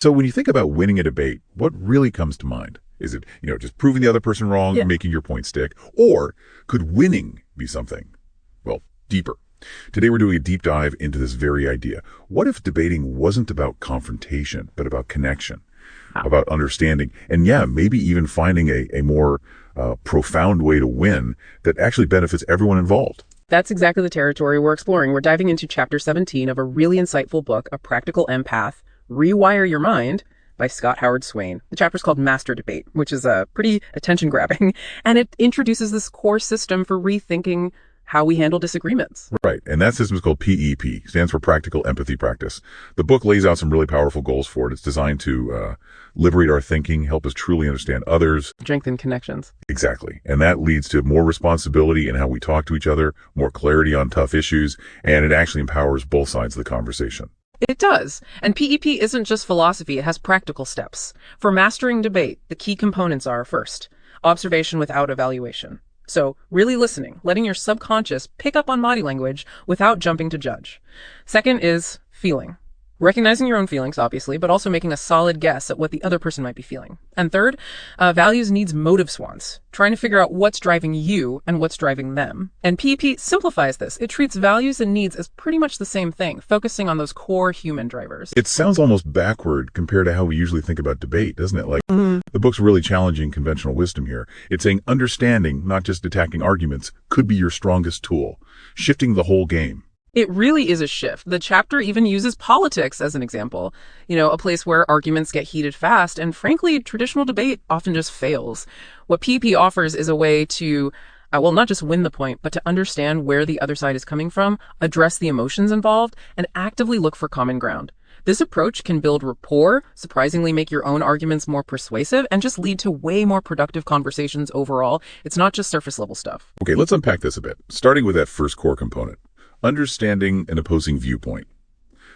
So when you think about winning a debate, what really comes to mind? Is it, just proving the other person wrong, Yeah. making your point stick? Or could winning be something, well, deeper? Today we're doing a deep dive into this very idea. What if debating wasn't about confrontation, but about connection, about understanding, and maybe even finding a more profound way to win that actually benefits everyone involved? That's exactly the territory we're exploring. We're diving into Chapter 17 of a really insightful book, A Practical EmPath, Rewire Your Mind by Scott Howard Swain. The chapter's called Master Debate, which is pretty attention-grabbing, and it introduces this core system for rethinking how we handle disagreements. Right, and that system is called P.E.P, stands for Practical Empathy Practice. The book lays out some really powerful goals for it. It's designed to liberate our thinking, help us truly understand others. Strengthen connections. Exactly, and that leads to more responsibility in how we talk to each other, more clarity on tough issues, and it actually empowers both sides of the conversation. It does. And P.E.P isn't just philosophy, it has practical steps. For mastering debate, the key components are, first, observation without evaluation. So really listening, letting your subconscious pick up on body language without jumping to judge. Second is feeling. Recognizing your own feelings, obviously, but also making a solid guess at what the other person might be feeling. And third, values needs motive swans, trying to figure out what's driving you and what's driving them. And P.E.P simplifies this. It treats values and needs as pretty much the same thing, focusing on those core human drivers. It sounds almost backward compared to how we usually think about debate, doesn't it? Like, the book's really challenging conventional wisdom here. It's saying understanding, not just attacking arguments, could be your strongest tool, shifting the whole game. It really is a shift. The chapter even uses politics as an example, a place where arguments get heated fast, and frankly, traditional debate often just fails. What P.E.P offers is a way to, not just win the point, but to understand where the other side is coming from, address the emotions involved, and actively look for common ground. This approach can build rapport, surprisingly make your own arguments more persuasive, and just lead to way more productive conversations overall. It's not just surface level stuff. Okay, let's unpack this a bit, starting with that first core component. Understanding an opposing viewpoint.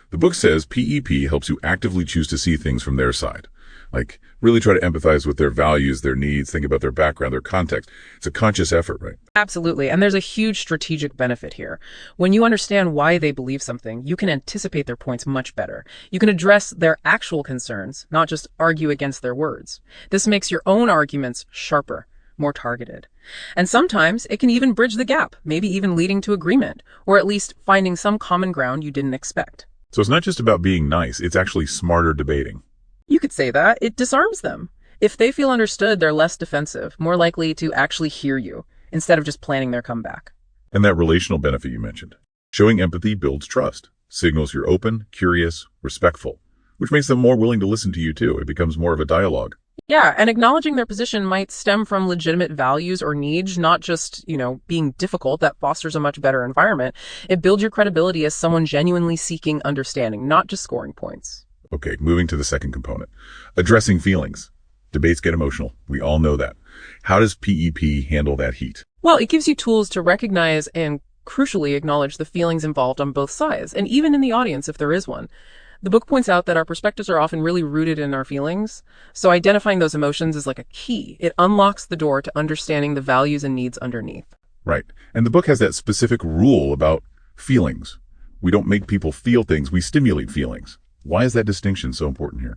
The book says P.E.P helps you actively choose to see things from their side. Like, really try to empathize with their values, their needs, think about their background, their context. It's a conscious effort, right? Absolutely. And there's a huge strategic benefit here. When you understand why they believe something, you can anticipate their points much better. You can address their actual concerns, not just argue against their words. This makes your own arguments sharper, more targeted. And sometimes it can even bridge the gap, maybe even leading to agreement, or at least finding some common ground you didn't expect. So it's not just about being nice, it's actually smarter debating. You could say that. It disarms them. If they feel understood, they're less defensive, more likely to actually hear you, instead of just planning their comeback. And that relational benefit you mentioned. Showing empathy builds trust, signals you're open, curious, respectful, which makes them more willing to listen to you too. It becomes more of a dialogue. Yeah, and acknowledging their position might stem from legitimate values or needs, not just, being difficult. That fosters a much better environment. It builds your credibility as someone genuinely seeking understanding, not just scoring points. Okay, moving to the second component. Addressing feelings. Debates get emotional. We all know that. How does P.E.P handle that heat? Well, it gives you tools to recognize and crucially acknowledge the feelings involved on both sides, and even in the audience if there is one. The book points out that our perspectives are often really rooted in our feelings, so identifying those emotions is like a key. It unlocks the door to understanding the values and needs underneath. Right. And the book has that specific rule about feelings. We don't make people feel things, we stimulate feelings. Why is that distinction so important here?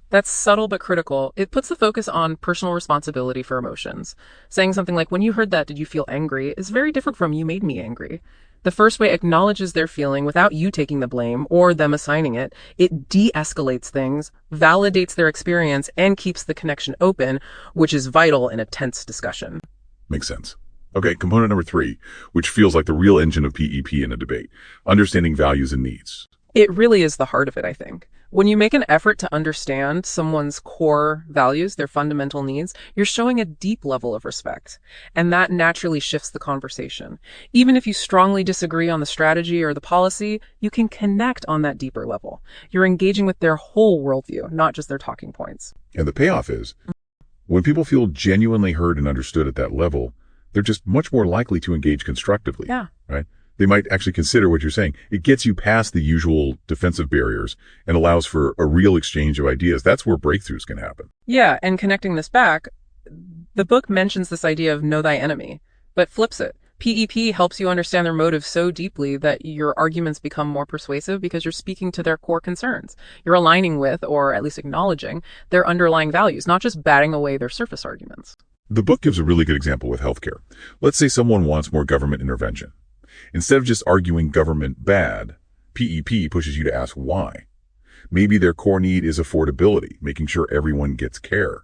That's subtle but critical. It puts the focus on personal responsibility for emotions. Saying something like, when you heard that, did you feel angry, is very different from you made me angry. The first way acknowledges their feeling without you taking the blame or them assigning it. It de-escalates things, validates their experience, and keeps the connection open, which is vital in a tense discussion. Makes sense. Okay, component number 3, which feels like the real engine of P.E.P in a debate. Understanding values and needs. It really is the heart of it, I think. When you make an effort to understand someone's core values, their fundamental needs, you're showing a deep level of respect. And that naturally shifts the conversation. Even if you strongly disagree on the strategy or the policy, you can connect on that deeper level. You're engaging with their whole worldview, not just their talking points. And the payoff is, when people feel genuinely heard and understood at that level, they're just much more likely to engage constructively. Yeah. Right? They might actually consider what you're saying. It gets you past the usual defensive barriers and allows for a real exchange of ideas. That's where breakthroughs can happen. Yeah, and connecting this back, the book mentions this idea of know thy enemy, but flips it. P.E.P. helps you understand their motives so deeply that your arguments become more persuasive because you're speaking to their core concerns. You're aligning with, or at least acknowledging, their underlying values, not just batting away their surface arguments. The book gives a really good example with healthcare. Let's say someone wants more government intervention. Instead of just arguing government bad, P.E.P. pushes you to ask why. Maybe their core need is affordability, making sure everyone gets care.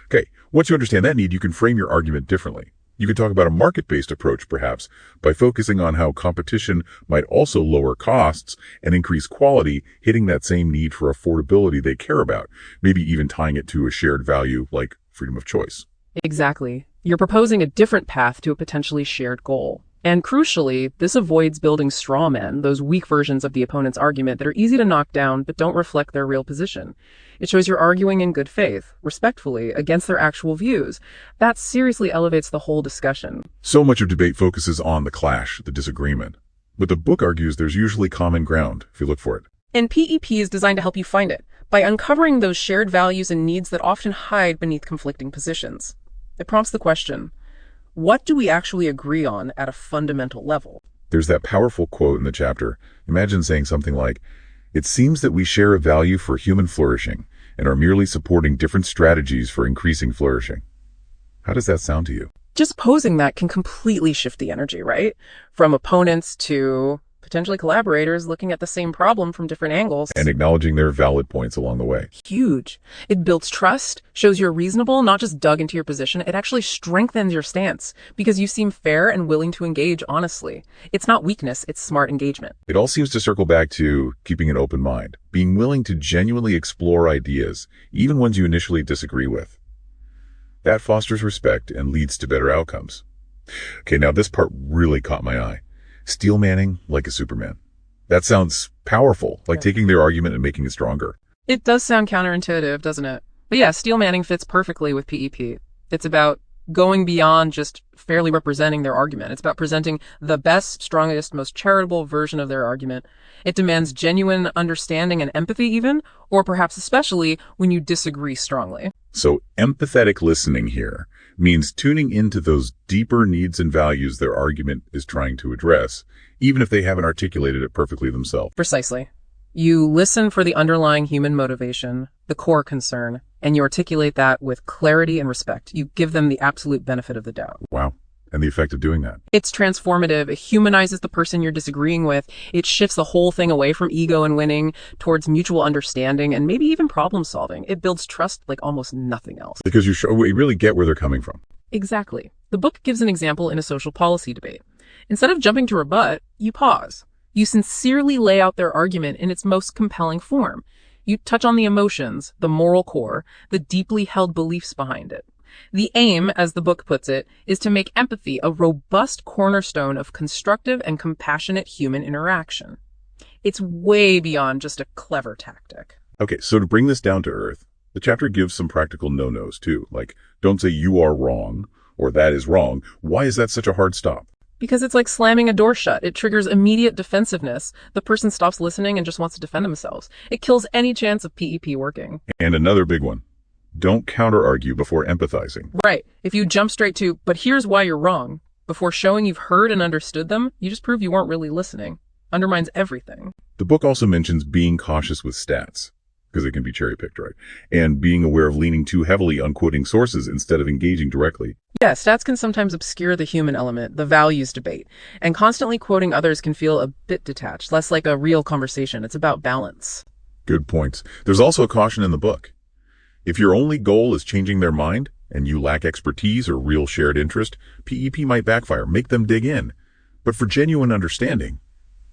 Okay, once you understand that need, you can frame your argument differently. You could talk about a market-based approach, perhaps, by focusing on how competition might also lower costs and increase quality, hitting that same need for affordability they care about, maybe even tying it to a shared value like freedom of choice. Exactly. You're proposing a different path to a potentially shared goal. And crucially, this avoids building straw men, those weak versions of the opponent's argument that are easy to knock down but don't reflect their real position. It shows you're arguing in good faith, respectfully, against their actual views. That seriously elevates the whole discussion. So much of debate focuses on the clash, the disagreement. But the book argues there's usually common ground if you look for it. And P.E.P. is designed to help you find it, by uncovering those shared values and needs that often hide beneath conflicting positions. It prompts the question, what do we actually agree on at a fundamental level? There's that powerful quote in the chapter. Imagine saying something like, "It seems that we share a value for human flourishing and are merely supporting different strategies for increasing flourishing." How does that sound to you? Just posing that can completely shift the energy, right? From opponents to potentially collaborators looking at the same problem from different angles. And acknowledging their valid points along the way. Huge. It builds trust, shows you're reasonable, not just dug into your position. It actually strengthens your stance because you seem fair and willing to engage honestly. It's not weakness, it's smart engagement. It all seems to circle back to keeping an open mind, being willing to genuinely explore ideas, even ones you initially disagree with. That fosters respect and leads to better outcomes. Okay, now this part really caught my eye. Steel manning like a Superman. That sounds powerful, like taking their argument and making it stronger. It does sound counterintuitive, doesn't it? But yeah, steel manning fits perfectly with P.E.P. It's about going beyond just fairly representing their argument. It's about presenting the best, strongest, most charitable version of their argument. It demands genuine understanding and empathy even, or perhaps especially when you disagree strongly. So empathetic listening here means tuning into those deeper needs and values their argument is trying to address, even if they haven't articulated it perfectly themselves. Precisely. You listen for the underlying human motivation, the core concern, and you articulate that with clarity and respect. You give them the absolute benefit of the doubt. Wow. And the effect of doing that. It's transformative. It humanizes the person you're disagreeing with. It shifts the whole thing away from ego and winning towards mutual understanding and maybe even problem solving. It builds trust like almost nothing else. Because we really get where they're coming from. Exactly. The book gives an example in a social policy debate. Instead of jumping to rebut, you pause. You sincerely lay out their argument in its most compelling form. You touch on the emotions, the moral core, the deeply held beliefs behind it. The aim, as the book puts it, is to make empathy a robust cornerstone of constructive and compassionate human interaction. It's way beyond just a clever tactic. Okay, so to bring this down to earth, the chapter gives some practical no-nos too, like don't say you are wrong or that is wrong. Why is that such a hard stop? Because it's like slamming a door shut. It triggers immediate defensiveness. The person stops listening and just wants to defend themselves. It kills any chance of P.E.P. working. And another big one. Don't counter-argue before empathizing. Right. If you jump straight to, but here's why you're wrong, before showing you've heard and understood them, you just prove you weren't really listening. Undermines everything. The book also mentions being cautious with stats, because it can be cherry-picked, right? And being aware of leaning too heavily on quoting sources instead of engaging directly. Yeah, stats can sometimes obscure the human element, the values debate, and constantly quoting others can feel a bit detached, less like a real conversation. It's about balance. Good points. There's also a caution in the book. If your only goal is changing their mind, and you lack expertise or real shared interest, P.E.P. might backfire. Make them dig in. But for genuine understanding,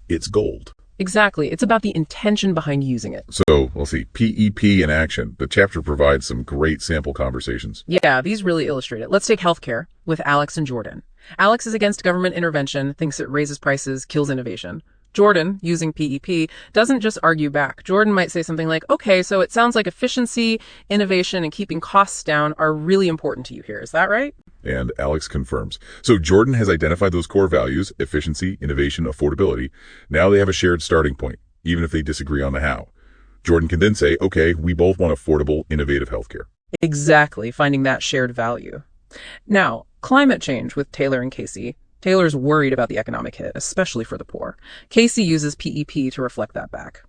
it's gold. Exactly. It's about the intention behind using it. So, we'll see. P.E.P. in action. The chapter provides some great sample conversations. Yeah, these really illustrate it. Let's take healthcare with Alex and Jordan. Alex is against government intervention, thinks it raises prices, kills innovation. Jordan, using P.E.P., doesn't just argue back. Jordan might say something like, okay, so it sounds like efficiency, innovation, and keeping costs down are really important to you here. Is that right? And Alex confirms. So Jordan has identified those core values, efficiency, innovation, affordability. Now they have a shared starting point, even if they disagree on the how. Jordan can then say, okay, we both want affordable, innovative healthcare. Exactly, finding that shared value. Now, climate change with Taylor and Casey. Taylor's worried about the economic hit, especially for the poor. Casey uses P.E.P to reflect that back.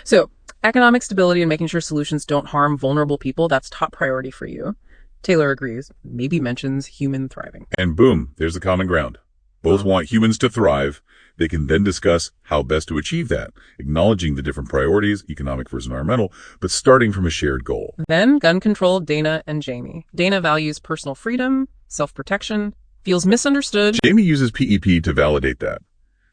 So, economic stability and making sure solutions don't harm vulnerable people, that's top priority for you. Taylor agrees, maybe mentions human thriving. And boom, there's the common ground. Both want humans to thrive. They can then discuss how best to achieve that, acknowledging the different priorities, economic versus environmental, but starting from a shared goal. Then, gun control, Dana and Jamie. Dana values personal freedom, self-protection, feels misunderstood. Jamie uses P.E.P to validate that.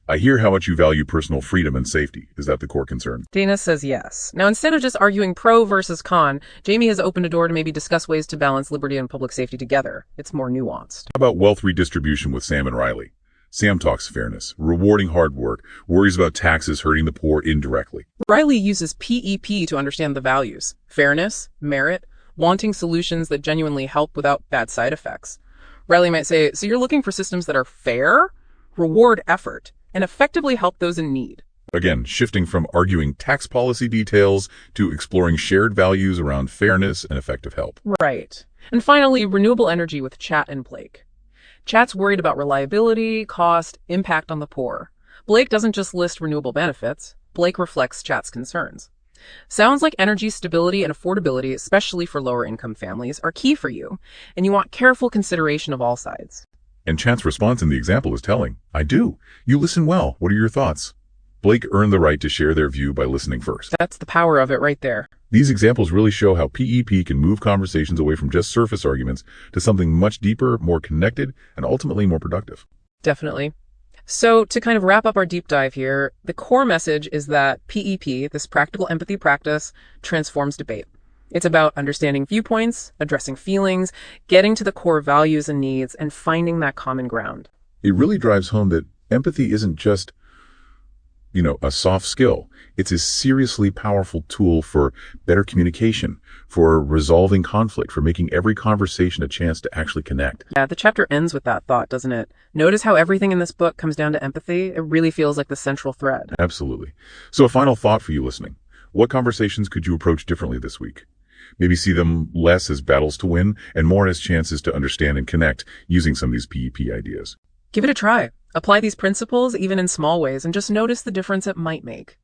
I hear how much you value personal freedom and safety. Is that the core concern? Dana says yes. Now, instead of just arguing pro versus con, Jamie has opened a door to maybe discuss ways to balance liberty and public safety together. It's more nuanced. How about wealth redistribution with Sam and Riley? Sam talks fairness, rewarding hard work, worries about taxes hurting the poor indirectly. Riley uses P.E.P to understand the values: fairness, merit, wanting solutions that genuinely help without bad side effects. Riley might say, so you're looking for systems that are fair, reward effort, and effectively help those in need. Again, shifting from arguing tax policy details to exploring shared values around fairness and effective help. Right. And finally, renewable energy with Chat and Blake. Chat's worried about reliability, cost, impact on the poor. Blake doesn't just list renewable benefits. Blake reflects Chat's concerns. Sounds like energy stability and affordability, especially for lower income families, are key for you, and you want careful consideration of all sides. And Chat's response in the example is telling. I do. You listen well. What are your thoughts? Blake earned the right to share their view by listening first. That's the power of it right there. These examples really show how P.E.P can move conversations away from just surface arguments to something much deeper, more connected, and ultimately more productive. Definitely. So to kind of wrap up our deep dive here, the core message is that P.E.P, this practical empathy practice, transforms debate. It's about understanding viewpoints, addressing feelings, getting to the core values and needs, and finding that common ground. It really drives home that empathy isn't just, a soft skill. It's a seriously powerful tool for better communication, for resolving conflict, for making every conversation a chance to actually connect. Yeah, the chapter ends with that thought, doesn't it? Notice how everything in this book comes down to empathy. It really feels like the central thread. Absolutely. So a final thought for you listening. What conversations could you approach differently this week? Maybe see them less as battles to win and more as chances to understand and connect using some of these P.E.P ideas. Give it a try. Apply these principles even in small ways and just notice the difference it might make.